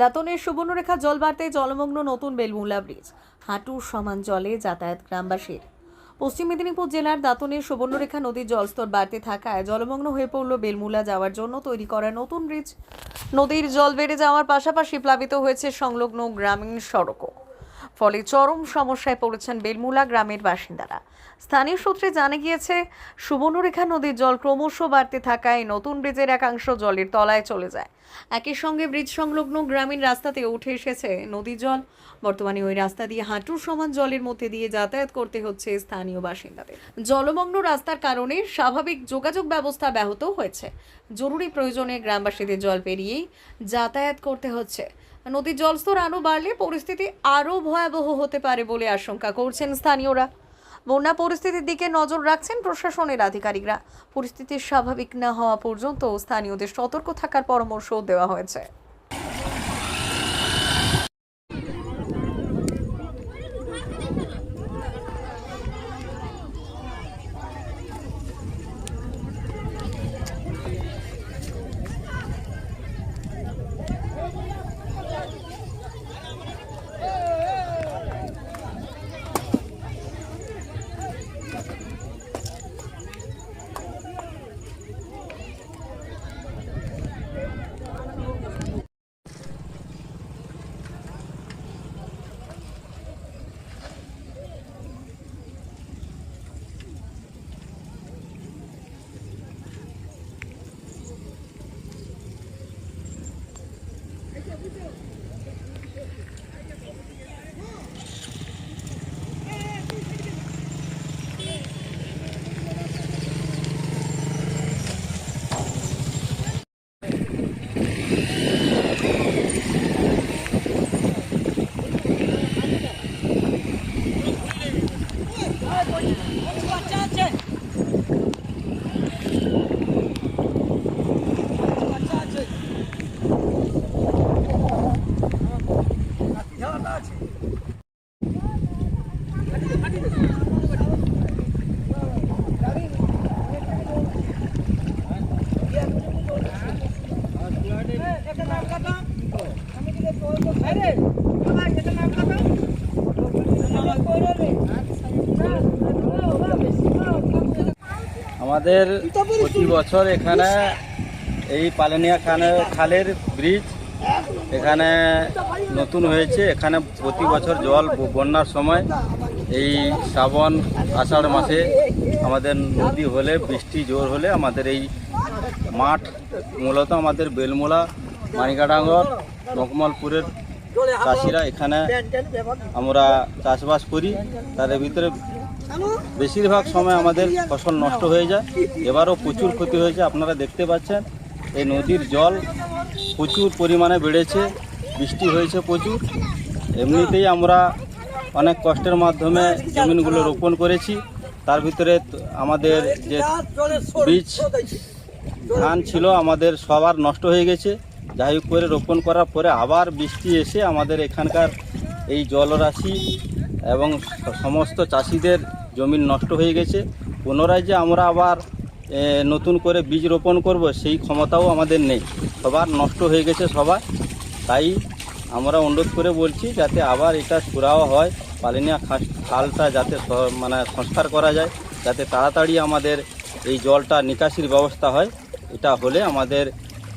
দাঁতনের সুবর্ণরেখা জল বাড়তে জলমগ্ন নতুন বেলমুলা ব্রিজ, হাঁটুর সমান জলে যাতায়াত গ্রামবাসীর। পশ্চিম মেদিনীপুর জেলার দাঁতনের সুবর্ণরেখা নদীর জলস্তর বাড়তে থাকায় জলমগ্ন হয়ে পড়ল বেলমুলা যাওয়ার জন্য তৈরি করা নতুন ব্রিজ। নদীর জল বেড়ে যাওয়ার পাশাপাশি প্লাবিত হয়েছে সংলগ্ন গ্রামীণ সড়কও, ফলে চরম সমস্যায় পড়েছেন বেলমুলা গ্রামের বাসিন্দারা। স্থানীয় সূত্রে জানা গিয়েছে, সুবর্ণরেখা নদীর জল ক্রমশ বাড়তে থাকায় নতুন ব্রিজের একাংশ জলের তলায় চলে যায়। একই সঙ্গে ব্রিজ সংলগ্ন গ্রামীণ রাস্তাতে উঠে এসেছে নদীর জল। বর্তমানে ওই রাস্তা দিয়ে হাঁটুর সমান জলের মধ্যে দিয়ে যাতায়াত করতে হচ্ছে স্থানীয় বাসিন্দাদের। জলমগ্ন রাস্তার কারণে স্বাভাবিক যোগাযোগ ব্যবস্থা ব্যাহত হয়েছে। জরুরি প্রয়োজনে গ্রামবাসীদের জল পেরিয়েই যাতায়াত করতে হচ্ছে। নদীর জলস্তর আরও বাড়লে পরিস্থিতি আরও ভয়াবহ হতে পারে বলে আশঙ্কা করছেন স্থানীয়রা। বন্যা পরিস্থিতির দিকে নজর রাখছেন প্রশাসনের আধিকারিকরা। পরিস্থিতি স্বাভাবিক না হওয়া পর্যন্ত স্থানীয়দের সতর্ক থাকার পরামর্শ দেওয়া হয়েছে। আমাদের প্রতি বছর এখানে এই পালেনিয়া খালের ব্রিজ এখানে নতুন হয়েছে। এখানে প্রতি বছর জল বন্যার সময় এই শ্রাবণ আষাঢ় মাসে আমাদের নদী হলে, বৃষ্টি জোর হলে আমাদের এই মাঠ, মূলত আমাদের বেলমুলা, মানিকাডাঙ্গর, মকমলপুরের চাষিরা এখানে আমরা চাষবাস করি। তাদের ভিতরে বেশিরভাগ সময় আমাদের ফসল নষ্ট হয়ে যায়। এবারও প্রচুর ক্ষতি হয়েছে। আপনারা দেখতে পাচ্ছেন এই নদীর জল প্রচুর পরিমাণে বেড়েছে, বৃষ্টি হয়েছে প্রচুর। এমনিতেই আমরা অনেক কষ্টের মাধ্যমে জমিনগুলো রোপণ করেছি। তার ভিতরে আমাদের যে বীজ ধান ছিল আমাদের সবার নষ্ট হয়ে গেছে। যাই হোক করে রোপণ করার পরে আবার বৃষ্টি এসে আমাদের এখানকার এই জলরাশি এবং সমস্ত চাষিদের জমি নষ্ট হয়ে গেছে। পুনরায় যে আমরা আবার নতুন করে বীজ রোপণ করব সেই ক্ষমতাও আমাদের নেই। সবার নষ্ট হয়ে গেছে সবার। তাই আমরা অনুরোধ করে বলছি যাতে আবার এটা সুরাহা হয়, পালেনিয়া খালটা যাতে সংস্কার করা যায়, যাতে তাড়াতাড়ি আমাদের এই জলটা নিকাশির ব্যবস্থা হয়। এটা হলে আমাদের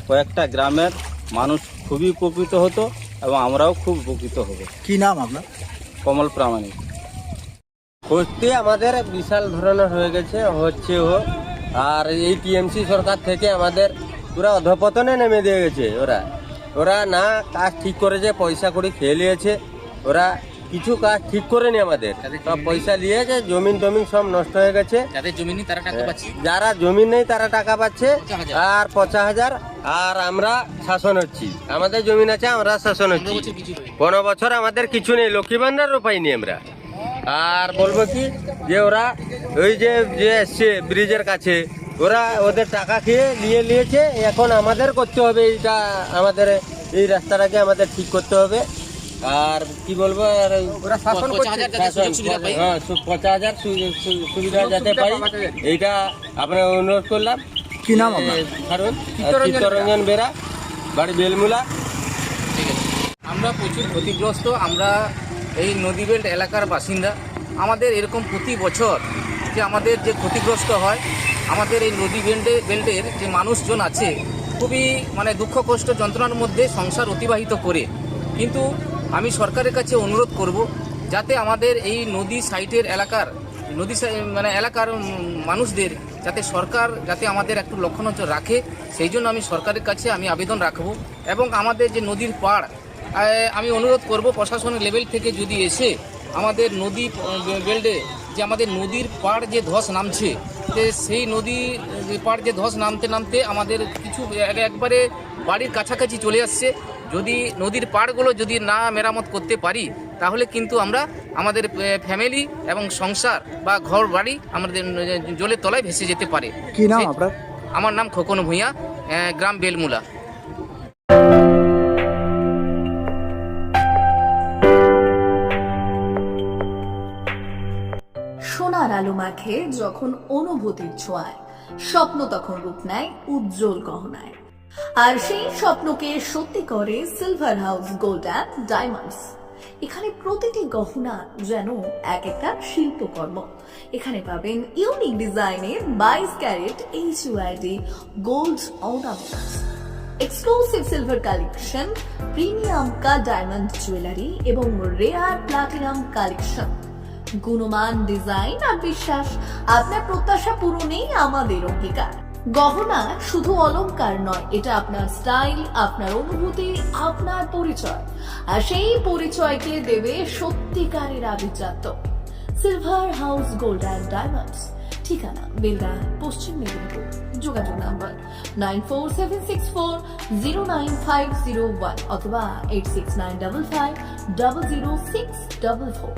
কয়েকটা গ্রামের মানুষ খুবই উপকৃত হতো এবং আমরাও খুব উপকৃত হব। কি নাম আপনার? কমল প্রামাণিক। ক্ষতি আমাদের বিশাল ধরনের হয়ে গেছে, হচ্ছে আর এই টিএমসি সরকার থেকে আমাদের পুরা অধপতনে নেমে দিয়ে গেছে। ওরা না কাজ ঠিক করেছে, পয়সা করে খেয়ে নিয়েছে। ওরা কিছু কাজ ঠিক করেনি আমাদের, সব পয়সা নিয়েছে, জমিন সব নষ্ট হয়ে গেছে। যারা জমিন নেই তারা টাকা পাচ্ছে আর 50,000। আর আমরা শাসন হচ্ছি, আমাদের জমিন আছে, আমরা শাসন হচ্ছি। 15 বছর আমাদের কিছু নেই, লক্ষ্মী ভান্ডারও পাইনি আমরা। আর বলবো কি যে ওরা ওই যে এসছে ব্রিজের কাছে, ওরা ওদের টাকা খেয়ে নিয়েছে। এখন আমাদের করতে হবে, এইটা আমাদের এই রাস্তাটাকে আমাদের ঠিক করতে হবে। আর কি বলবো, আর ওরা শাসন করছে। হ্যাঁ, 50,000 সুবিধা যাতে পাই, এইটা আমরা অনুরোধ করলাম। কি নাম আপনার? চিত্তরঞ্জন বেরা, বাড়ি বেলমুলা। ঠিক আছে। আমরা প্রচুর ক্ষতিগ্রস্ত। আমরা এই নদী বেল্ট এলাকার বাসিন্দা। আমাদের এরকম প্রতি বছর যে আমাদের যে ক্ষতিগ্রস্ত হয়, আমাদের এই নদী বেল্টের যে মানুষজন আছে খুবই মানে দুঃখ কষ্ট যন্ত্রণার মধ্যে সংসার অতিবাহিত করে। কিন্তু আমি সরকারের কাছে অনুরোধ করব যাতে আমাদের এই নদী সাইটের এলাকার এলাকার মানুষদের যাতে সরকার যাতে আমাদের একটু লক্ষ্য নজর রাখে, সেই জন্য আমি সরকারের কাছে আমি আবেদন রাখবো। এবং আমাদের যে নদীর পাড়, আমি অনুরোধ করব প্রশাসনের লেভেল থেকে যদি এসে আমাদের নদী বেল্টে যে আমাদের নদীর পাড় যে ধস নামছে, যে সেই নদী পাড় যে ধস নামতে নামতে আমাদের কিছু একবারে বাড়ির কাছাকাছি চলে আসছে। যদি নদীর পাড়গুলো যদি না মেরামত করতে পারি তাহলে কিন্তু আমরা আমাদের ফ্যামিলি এবং সংসার বা ঘর বাড়ি আমাদের জলের তলায় ভেসে যেতে পারে। কি নাম আপনার? আমার নাম খোকন ভূঁইয়া, গ্রাম বেলমুলা। সোনার আলো মাখে যখন অনুভূতির ছোঁয়ায়, স্বপ্ন তখন রূপ নেয় উজ্জ্বল গহনায়। আর সেই স্বপ্নকে সত্যি করে silver house gold and diamonds. এখানে প্রতিটি গহনা যেন এক একটা শিল্পকর্ম। এখানে পাবেন ইউনিক ডিজাইনের 22 carat HUID gold ornaments, exclusive silver collection, premium cut diamond jewellery এবং রেয়ার প্লাটিনাম কালেকশন। গুণমান ডিজাইন আর বিশ্বাস, আপনার প্রত্যাশা পূরণেই আমাদের অঙ্গীকার। গহনা শুধু অলংকার নয়, এটা আপনার স্টাইল, আপনার অনুভূতি, আপনার পরিচয়। আর সেই পরিচয়কে দেবে সত্যিকারের আভিজাত্য। Silver house gold and diamonds, ঠিকানা বেলদা, পশ্চিম মেদিনীপুর। যোগাযোগ নাম্বার 9476409501 অথবা 8695500644।